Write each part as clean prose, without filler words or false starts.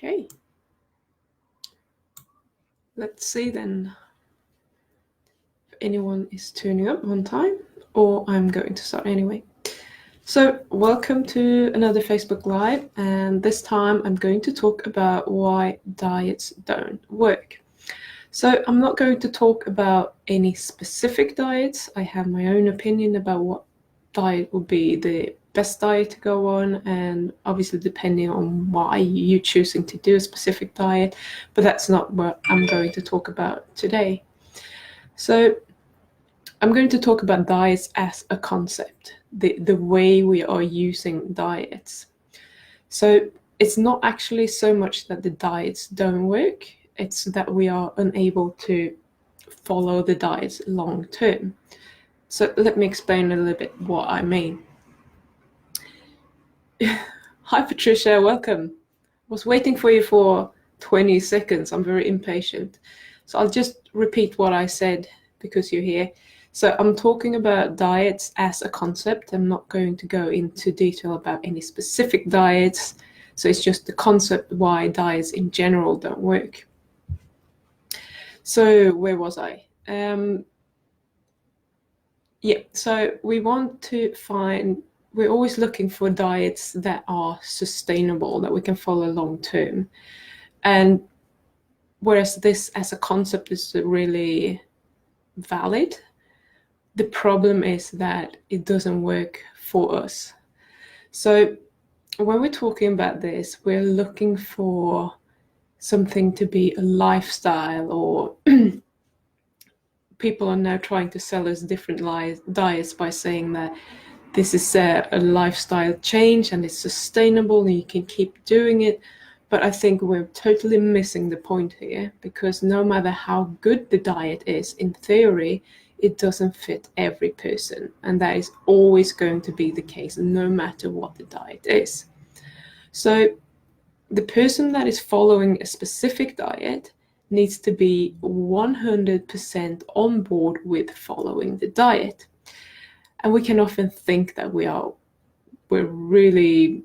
Okay. Let's see then if anyone is tuning up on time, or I'm going to start anyway. So welcome to another Facebook Live, and this time I'm going to talk about why diets don't work. So I'm not going to talk about any specific diets. I have my own opinion about what diet would be the best diet to go on, and obviously depending on why you're choosing to do a specific diet, but that's not what I'm going to talk about today. So I'm going to talk about diets as a concept, the way we are using diets. So it's not actually so much that the diets don't work, it's that we are unable to follow the diets long term. So let me explain a little bit what I mean. Hi Patricia, welcome. I was waiting for you for 20 seconds. I'm very impatient. So I'll just repeat what I said because you're here. So I'm talking about diets as a concept. I'm not going to go into detail about any specific diets. So it's just the concept why diets in general don't work. So where was I? So we want to find, we're always looking for diets that are sustainable, that we can follow long term. And whereas this as a concept is really valid, the problem is that it doesn't work for us. So when we're talking about this, we're looking for something to be a lifestyle, or people are now trying to sell us different diets by saying that this is a lifestyle change and it's sustainable and you can keep doing it. But I think we're totally missing the point here, because no matter how good the diet is, in theory, it doesn't fit every person. And that is always going to be the case, no matter what the diet is. So the person that is following a specific diet needs to be 100% on board with following the diet. And we can often think that we're really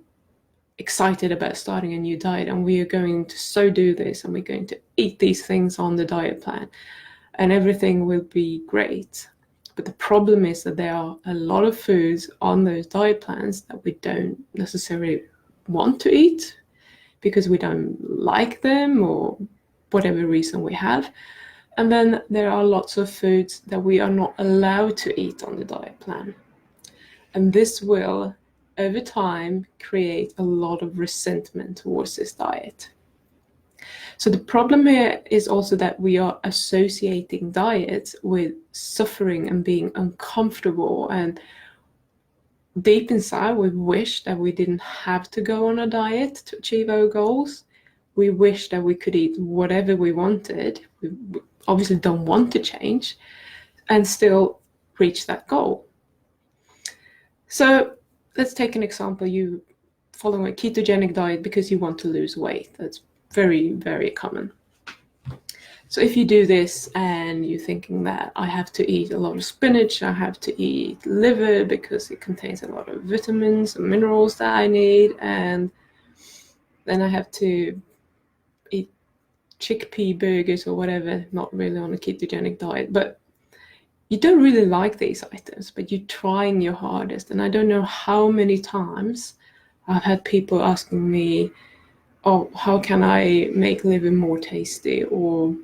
excited about starting a new diet, and we are going to so do this, and we're going to eat these things on the diet plan, and everything will be great. But the problem is that there are a lot of foods on those diet plans that we don't necessarily want to eat because we don't like them or whatever reason we have. And then there are lots of foods that we are not allowed to eat on the diet plan. And this will, over time, create a lot of resentment towards this diet. So the problem here is also that we are associating diets with suffering and being uncomfortable, and deep inside we wish that we didn't have to go on a diet to achieve our goals. We wish that we could eat whatever we wanted. We obviously don't want to change and still reach that goal. So let's take an example. You follow a ketogenic diet because you want to lose weight. That's very, very common. So if you do this and you're thinking that I have to eat a lot of spinach, I have to eat liver because it contains a lot of vitamins and minerals that I need, and then I have to eat chickpea burgers or whatever, not really on a ketogenic diet, but you don't really like these items, but you're trying your hardest. And I don't know how many times I've had people asking me, oh, how can I make liver more tasty? Or,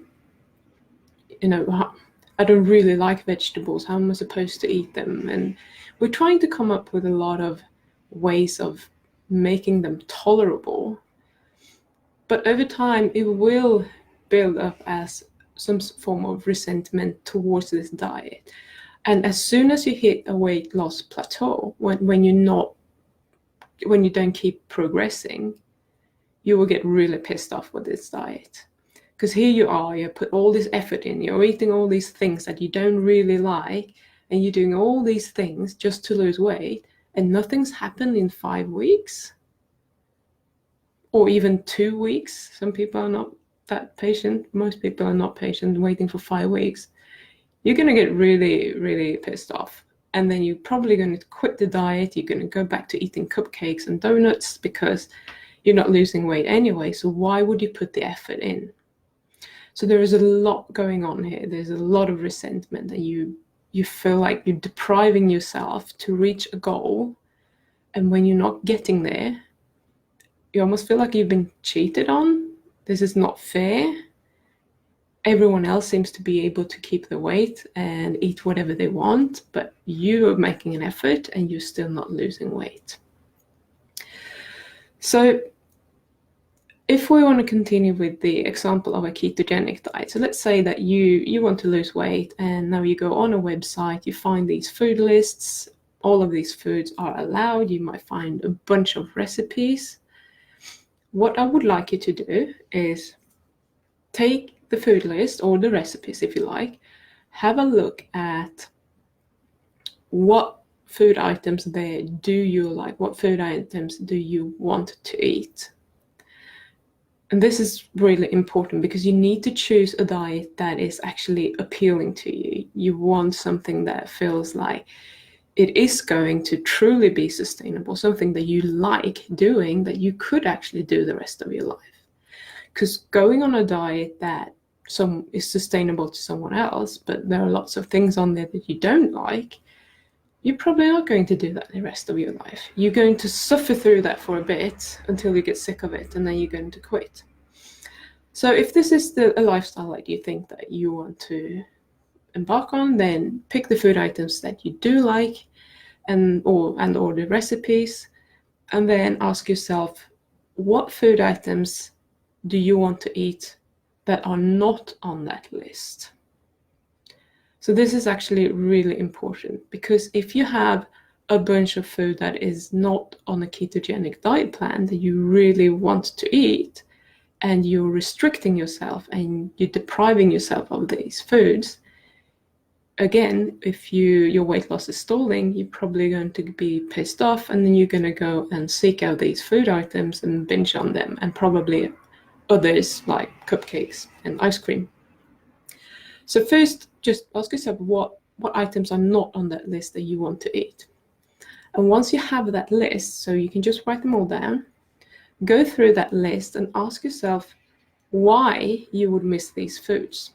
I don't really like vegetables. How am I supposed to eat them? And we're trying to come up with a lot of ways of making them tolerable. But over time, it will build up as some form of resentment towards this diet. And as soon as you hit a weight loss plateau, when you don't keep progressing, you will get really pissed off with this diet. Because here you are, you put all this effort in, you're eating all these things that you don't really like, and you're doing all these things just to lose weight, and nothing's happened in 5 weeks. Or even 2 weeks. Some people are not that patient. Most people are not patient waiting for 5 weeks. You're going to get really, really pissed off. And then you're probably going to quit the diet. You're going to go back to eating cupcakes and donuts because you're not losing weight anyway, so why would you put the effort in? So there is a lot going on here. There's a lot of resentment, and you feel like you're depriving yourself to reach a goal, and when you're not getting there, you almost feel like you've been cheated on. This is not fair. Everyone else seems to be able to keep the weight and eat whatever they want, but you are making an effort and you're still not losing weight. So if we want to continue with the example of a ketogenic diet, so let's say that you want to lose weight, and now you go on a website, you find these food lists, all of these foods are allowed, you might find a bunch of recipes. What I would like you to do is take the food list, or the recipes if you like, have a look at what food items there do you like, what food items do you want to eat. And this is really important because you need to choose a diet that is actually appealing to you. You want something that feels like it is going to truly be sustainable, something that you like doing, that you could actually do the rest of your life. Because going on a diet that is sustainable to someone else, but there are lots of things on there that you don't like, you're probably not going to do that the rest of your life. You're going to suffer through that for a bit until you get sick of it, and then you're going to quit. So if this is a lifestyle that you think that you want to embark on, then pick the food items that you do like and or the recipes, and then ask yourself, what food items do you want to eat that are not on that list? So this is actually really important, because if you have a bunch of food that is not on a ketogenic diet plan that you really want to eat, and you're restricting yourself and you're depriving yourself of these foods, again, if your weight loss is stalling, you're probably going to be pissed off, and then you're going to go and seek out these food items and binge on them, and probably others like cupcakes and ice cream. So first, just ask yourself what items are not on that list that you want to eat. And once you have that list, so you can just write them all down, go through that list and ask yourself why you would miss these foods.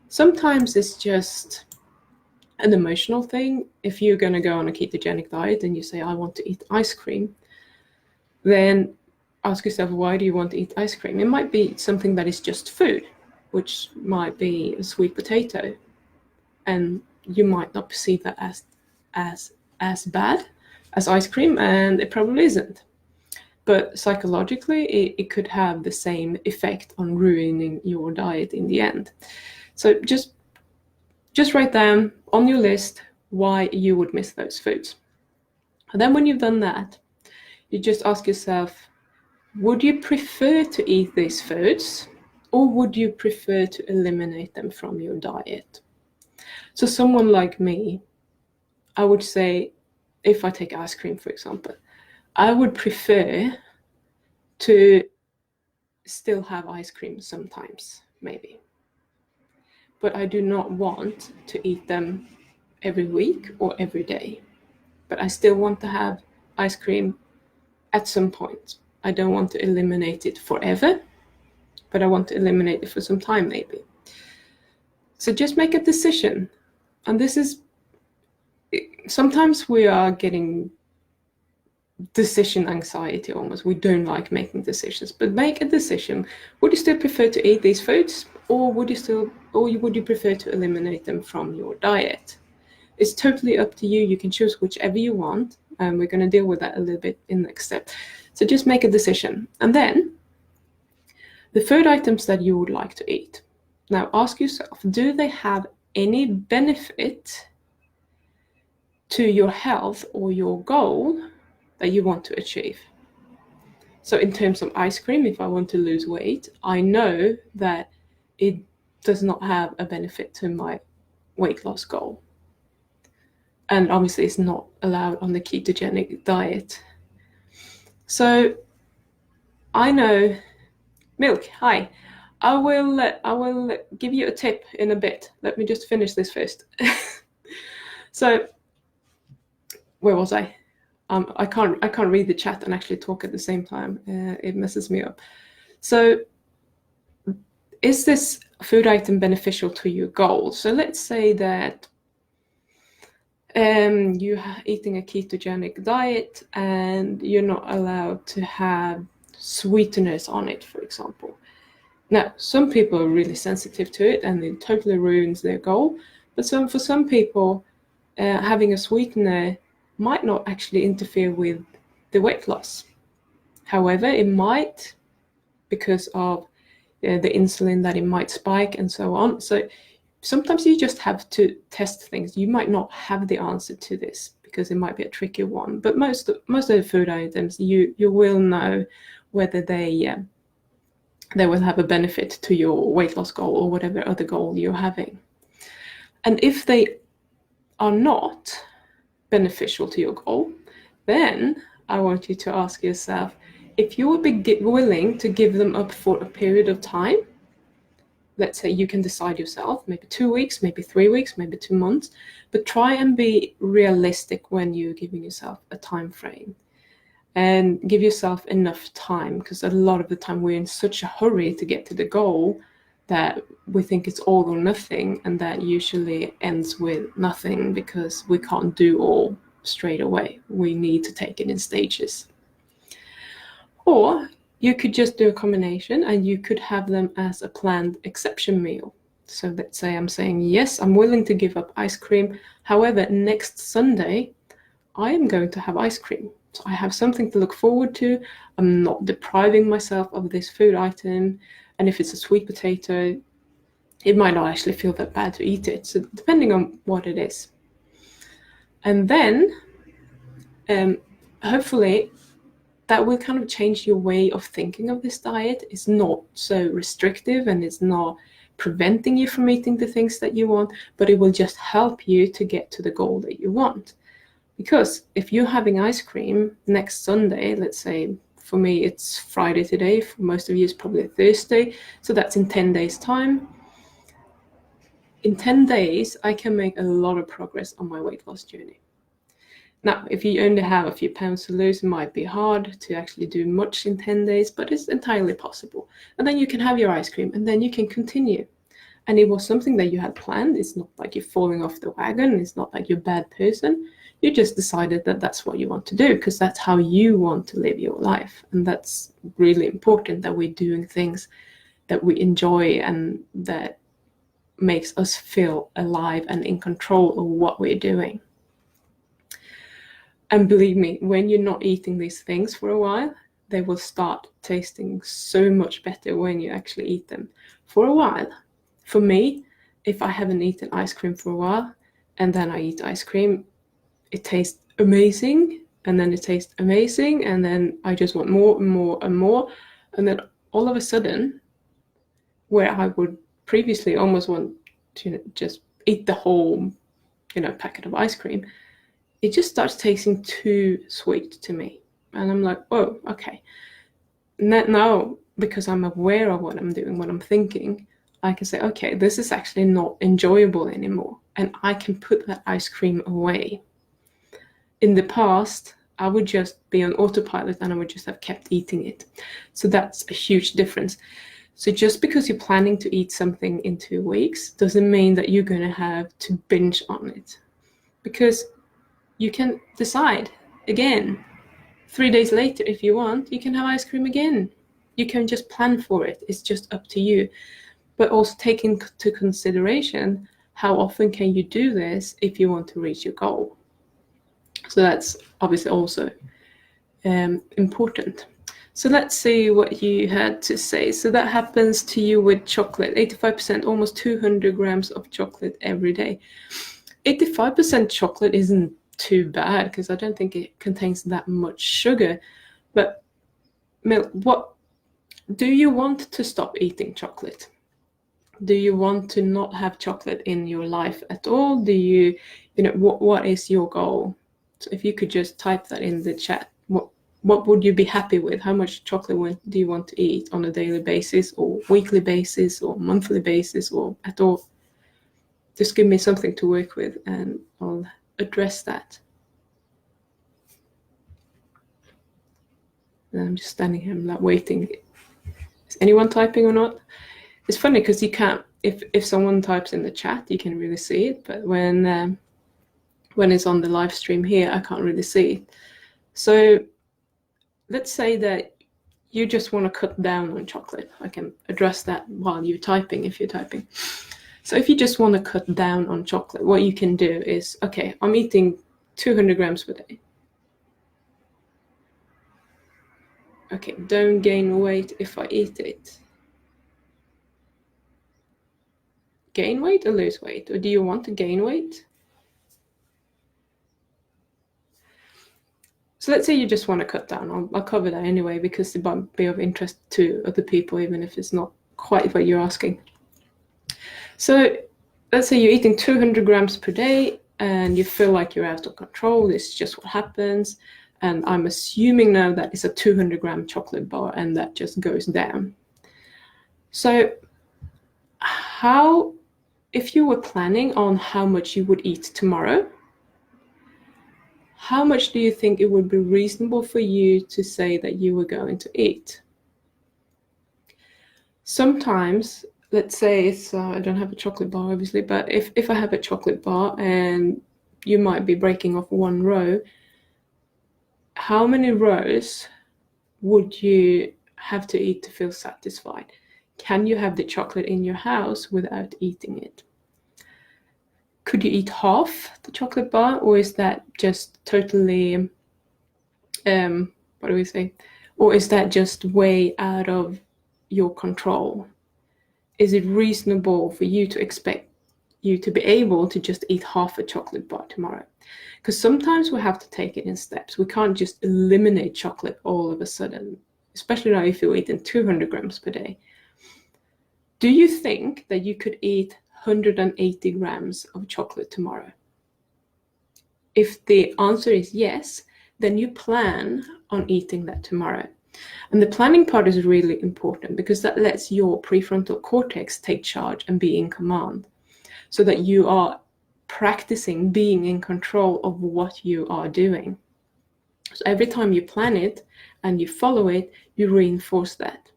Sometimes it's just an emotional thing. If you're going to go on a ketogenic diet and you say, I want to eat ice cream, then ask yourself, why do you want to eat ice cream? It might be something that is just food, which might be a sweet potato, and you might not perceive that as bad as ice cream, and it probably isn't. But psychologically, it could have the same effect on ruining your diet in the end. So just write down on your list why you would miss those foods. And then when you've done that, you just ask yourself, would you prefer to eat these foods, or would you prefer to eliminate them from your diet? So someone like me, I would say, if I take ice cream, for example, I would prefer to still have ice cream sometimes, maybe. But I do not want to eat them every week or every day. But I still want to have ice cream at some point. I don't want to eliminate it forever, but I want to eliminate it for some time, maybe. So just make a decision. And this is, sometimes we are getting decision anxiety almost. We don't like making decisions, but make a decision. Would you still prefer to eat these foods, or would you prefer to eliminate them from your diet? It's totally up to you. You can choose whichever you want, and we're going to deal with that a little bit in the next step. So just make a decision, and then the food items that you would like to eat. Now ask yourself, do they have any benefit to your health or your goal that you want to achieve? So in terms of ice cream, if I want to lose weight, I know that it does not have a benefit to my weight loss goal. And obviously it's not allowed on the ketogenic diet. So I know, Milk, hi. I will give you a tip in a bit. Let me just finish this first. So where was I? I can't read the chat and actually talk at the same time. It messes me up. So is this food item beneficial to your goal? So let's say that you're eating a ketogenic diet and you're not allowed to have sweeteners on it, for example. Now, some people are really sensitive to it and it totally ruins their goal. But for some people, having a sweetener might not actually interfere with the weight loss. However, it might, because of the insulin that it might spike and so on. So sometimes you just have to test things. You might not have the answer to this because it might be a tricky one. But most of the food items, you will know whether they will have a benefit to your weight loss goal or whatever other goal you're having. And if they are not beneficial to your goal, then I want you to ask yourself, if you would be willing to give them up for a period of time, let's say you can decide yourself, maybe 2 weeks, maybe 3 weeks, maybe 2 months, but try and be realistic when you're giving yourself a time frame. And give yourself enough time, because a lot of the time we're in such a hurry to get to the goal that we think it's all or nothing, and that usually ends with nothing because we can't do all straight away. We need to take it in stages. Or you could just do a combination and you could have them as a planned exception meal. So let's say I'm saying, yes, I'm willing to give up ice cream. However, next Sunday, I am going to have ice cream. So I have something to look forward to. I'm not depriving myself of this food item. And if it's a sweet potato, it might not actually feel that bad to eat it. So depending on what it is. And then hopefully that will kind of change your way of thinking of this diet. It's not so restrictive and it's not preventing you from eating the things that you want, but it will just help you to get to the goal that you want. Because if you're having ice cream next Sunday, let's say for me it's Friday today, for most of you it's probably Thursday, so that's in 10 days time. In 10 days, I can make a lot of progress on my weight loss journey. Now, if you only have a few pounds to lose, it might be hard to actually do much in 10 days, but it's entirely possible. And then you can have your ice cream and then you can continue. And it was something that you had planned. It's not like you're falling off the wagon. It's not like you're a bad person. You just decided that that's what you want to do because that's how you want to live your life. And that's really important, that we're doing things that we enjoy and that makes us feel alive and in control of what we're doing. And believe me, when you're not eating these things for a while, they will start tasting so much better when you actually eat them. For a while, for me, if I haven't eaten ice cream for a while and then I eat ice cream, it tastes amazing, and then it tastes amazing, and then I just want more and more and more. And then all of a sudden, where I would previously almost want to just eat the whole, packet of ice cream, it just starts tasting too sweet to me. And I'm like, oh, okay. Now, because I'm aware of what I'm doing, what I'm thinking, I can say, okay, this is actually not enjoyable anymore. And I can put that ice cream away. In the past, I would just be on autopilot and I would just have kept eating it. So that's a huge difference. So just because you're planning to eat something in 2 weeks doesn't mean that you're going to have to binge on it. Because you can decide, again, 3 days later, if you want, you can have ice cream again. You can just plan for it. It's just up to you. But also take into consideration, how often can you do this if you want to reach your goal? So that's obviously also important. So let's see what you had to say. So that happens to you with chocolate, 85%, almost 200 grams of chocolate every day. 85% chocolate isn't too bad because I don't think it contains that much sugar. But what do you want to stop eating chocolate? Do you want to not have chocolate in your life at all? Do you what is your goal? So if you could just type that in the chat, what would you be happy with? How much chocolate do you want to eat on a daily basis or weekly basis or monthly basis or at all? Just give me something to work with and I'll address that. And I'm just standing here, I'm like waiting. Is anyone typing or not? It's funny because you can't, if someone types in the chat, you can really see it, but when it's on the live stream here, I can't really see it. So let's say that you just want to cut down on chocolate. I can address that while you're typing, if you're typing. So if you just want to cut down on chocolate, what you can do is, okay, I'm eating 200 grams per day. Okay, don't gain weight if I eat it. Gain weight or lose weight? Or do you want to gain weight? So let's say you just want to cut down. I'll cover that anyway because it might be of interest to other people, even if it's not quite what you're asking. So let's say you're eating 200 grams per day and you feel like you're out of control. This is just what happens. And I'm assuming now that it's a 200 gram chocolate bar and that just goes down. So if you were planning on how much you would eat tomorrow, how much do you think it would be reasonable for you to say that you were going to eat? Sometimes, let's say it's, I don't have a chocolate bar obviously, but if I have a chocolate bar and you might be breaking off one row, how many rows would you have to eat to feel satisfied? Can you have the chocolate in your house without eating it? Could you eat half the chocolate bar, or is that just totally, what do we say? Or is that just way out of your control? Is it reasonable for you to expect you to be able to just eat half a chocolate bar tomorrow? Because sometimes we have to take it in steps. We can't just eliminate chocolate all of a sudden, especially now if you're eating 200 grams per day. Do you think that you could eat 180 grams of chocolate tomorrow? If the answer is yes, then you plan on eating that tomorrow. And the planning part is really important because that lets your prefrontal cortex take charge and be in command, so that you are practicing being in control of what you are doing. So every time you plan it and you follow it, you reinforce that.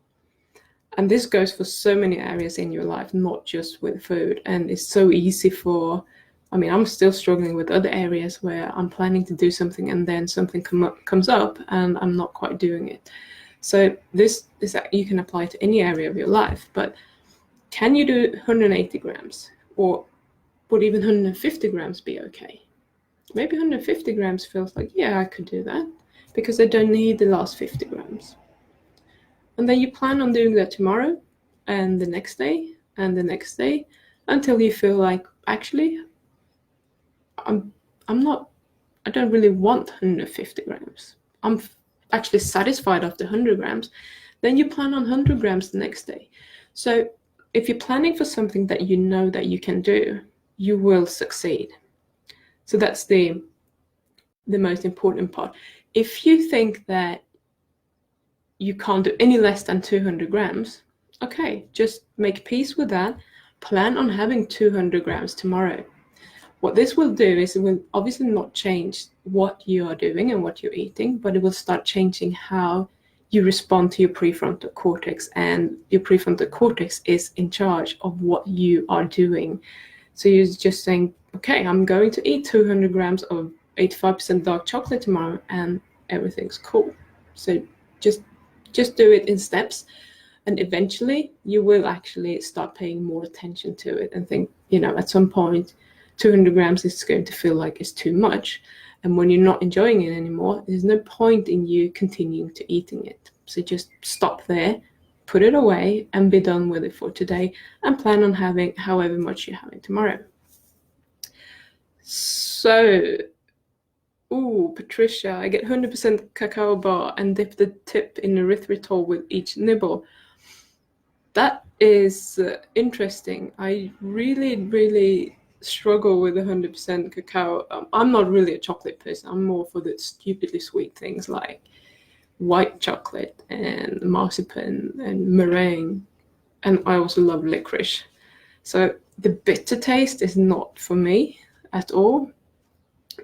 And this goes for so many areas in your life, not just with food. And it's so easy for, I mean, I'm still struggling with other areas where I'm planning to do something and then something comes up and I'm not quite doing it. So this you can apply to any area of your life, but can you do 180 grams? Or would even 150 grams be okay? Maybe 150 grams feels like, yeah, I could do that because I don't need the last 50 grams. And then you plan on doing that tomorrow and the next day and the next day until you feel like, actually, I don't really want 150 grams. I'm actually satisfied after 100 grams. Then you plan on 100 grams the next day. So if you're planning for something that you know that you can do, you will succeed. So that's the most important part. If you think that you can't do any less than 200 grams, okay, just make peace with that. Plan on having 200 grams tomorrow. What this will do is it will obviously not change what you are doing and what you're eating, but it will start changing how you respond to your prefrontal cortex, and your prefrontal cortex is in charge of what you are doing. So you're just saying, okay, I'm going to eat 200 grams of 85% dark chocolate tomorrow and everything's cool. So just do it in steps, and eventually you will actually start paying more attention to it and think, at some point 200 grams is going to feel like it's too much. And when you're not enjoying it anymore, there's no point in you continuing to eating it. So just stop there, put it away, and be done with it for today, and plan on having however much you're having tomorrow. So, Patricia, I get 100% cacao bar and dip the tip in erythritol with each nibble. That is interesting. I really, really struggle with 100% cacao. I'm not really a chocolate person. I'm more for the stupidly sweet things like white chocolate and marzipan and meringue. And I also love licorice. So the bitter taste is not for me at all.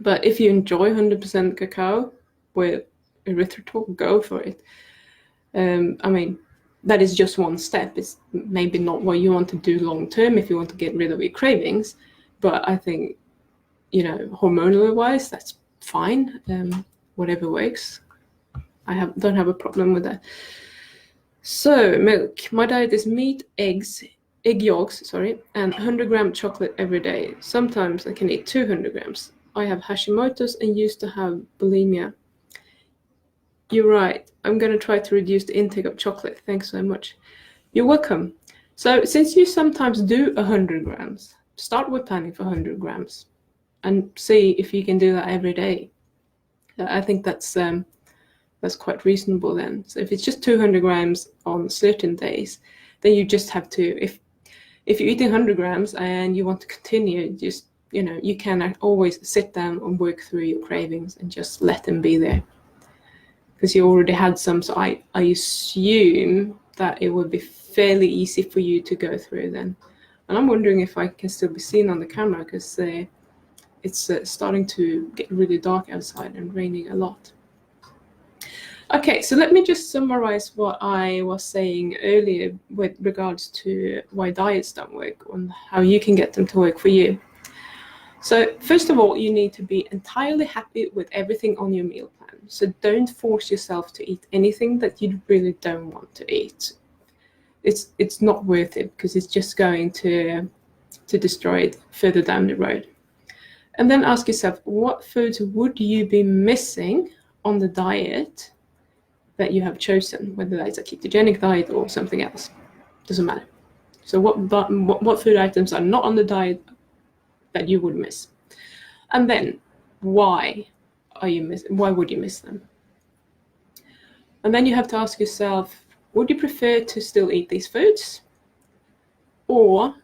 But if you enjoy 100% cacao with erythritol, go for it. I mean, that is just one step. It's maybe not what you want to do long term if you want to get rid of your cravings, but I think, you know, hormonally wise, that's fine. Whatever works. Don't have a problem with that. So milk. My diet is meat, egg yolks, and 100-gram chocolate every day. Sometimes I can eat 200 grams. I have Hashimoto's and used to have bulimia. You're right. I'm going to try to reduce the intake of chocolate. Thanks so much. You're welcome. So since you sometimes do 100 grams, start with planning for 100 grams and see if you can do that every day. I think that's quite reasonable then. So if it's just 200 grams on certain days, then you just have to, if you're eating 100 grams and you want to continue, just, you know, you can always sit down and work through your cravings and just let them be there. Because you already had some, so I assume that it would be fairly easy for you to go through then. And I'm wondering if I can still be seen on the camera, because it's starting to get really dark outside and raining a lot. Okay, so let me just summarize what I was saying earlier with regards to why diets don't work and how you can get them to work for you. So first of all, you need to be entirely happy with everything on your meal plan. So don't force yourself to eat anything that you really don't want to eat. It's not worth it, because it's just going to destroy it further down the road. And then ask yourself, what foods would you be missing on the diet that you have chosen, whether that's a ketogenic diet or something else? Doesn't matter. So what food items are not on the diet that you would miss? And then why would you miss them? And then you have to ask yourself, would you prefer to still eat these foods, or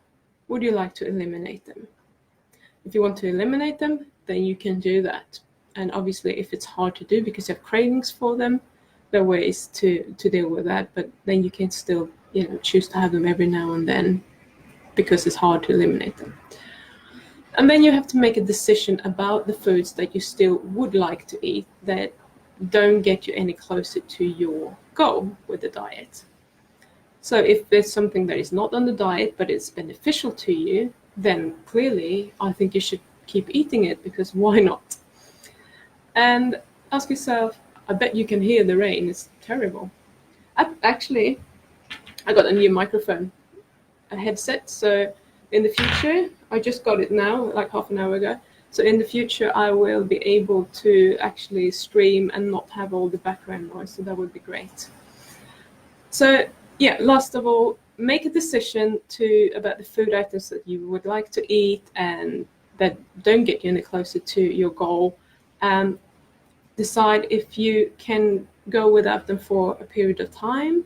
would you like to eliminate them? If you want to eliminate them, then you can do that. And obviously, if it's hard to do because you have cravings for them, there are ways to deal with that. But then you can still, you know, choose to have them every now and then, because it's hard to eliminate them. And then you have to make a decision about the foods that you still would like to eat that don't get you any closer to your goal with the diet. So if there's something that is not on the diet but it's beneficial to you, then clearly I think you should keep eating it, because why not? And ask yourself, I bet you can hear the rain. It's terrible. Actually, I got a new microphone, a headset. So in the future, I just got it now, like half an hour ago. So in the future, I will be able to actually stream and not have all the background noise. So that would be great. So yeah, last of all, make a decision about the food items that you would like to eat and that don't get you any closer to your goal. And decide if you can go without them for a period of time,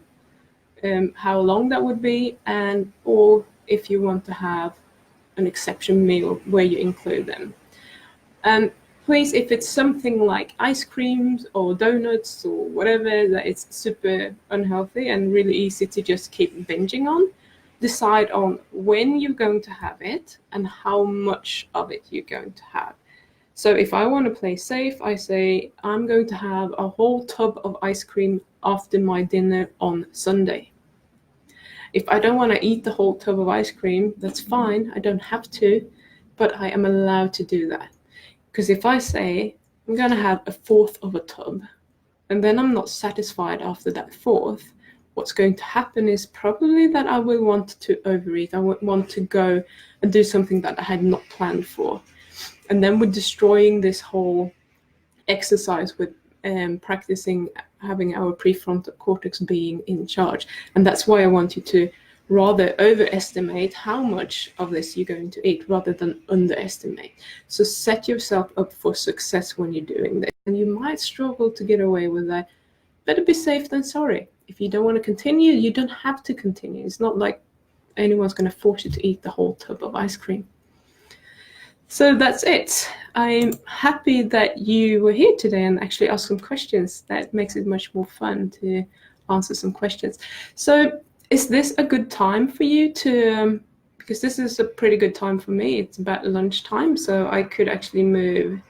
how long that would be, or if you want to have an exception meal where you include them. And please, if it's something like ice creams or donuts or whatever that is super unhealthy and really easy to just keep binging on, decide on when you're going to have it and how much of it you're going to have. So if I want to play safe, I say I'm going to have a whole tub of ice cream after my dinner on Sunday. If I don't want to eat the whole tub of ice cream, that's fine. I don't have to, but I am allowed to do that. Because if I say I'm going to have a fourth of a tub, and then I'm not satisfied after that fourth, what's going to happen is probably that I will want to overeat. I would want to go and do something that I had not planned for. And then we're destroying this whole exercise with practicing having our prefrontal cortex being in charge. And that's why I want you to rather overestimate how much of this you're going to eat rather than underestimate. So set yourself up for success when you're doing this. And you might struggle to get away with that. Better be safe than sorry. If you don't want to continue, you don't have to continue. It's not like anyone's going to force you to eat the whole tub of ice cream. So that's it. I'm happy that you were here today and actually asked some questions. That makes it much more fun to answer some questions. So is this a good time for you to, because this is a pretty good time for me. It's about lunchtime, so I could actually move,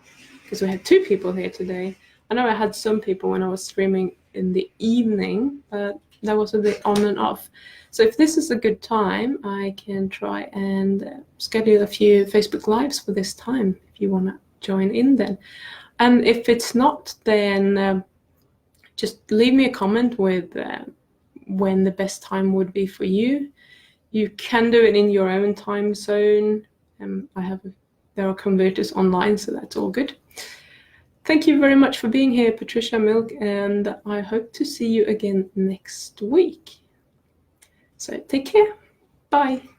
because we had 2 people here today. I know I had some people when I was streaming in the evening, but that was a bit on and off. So if this is a good time, I can try and schedule a few Facebook Lives for this time, if you want to join in then. And if it's not, then just leave me a comment with when the best time would be for you. You can do it in your own time zone. There are converters online, so that's all good. Thank you very much for being here, Patricia Milk, and I hope to see you again next week. So take care. Bye.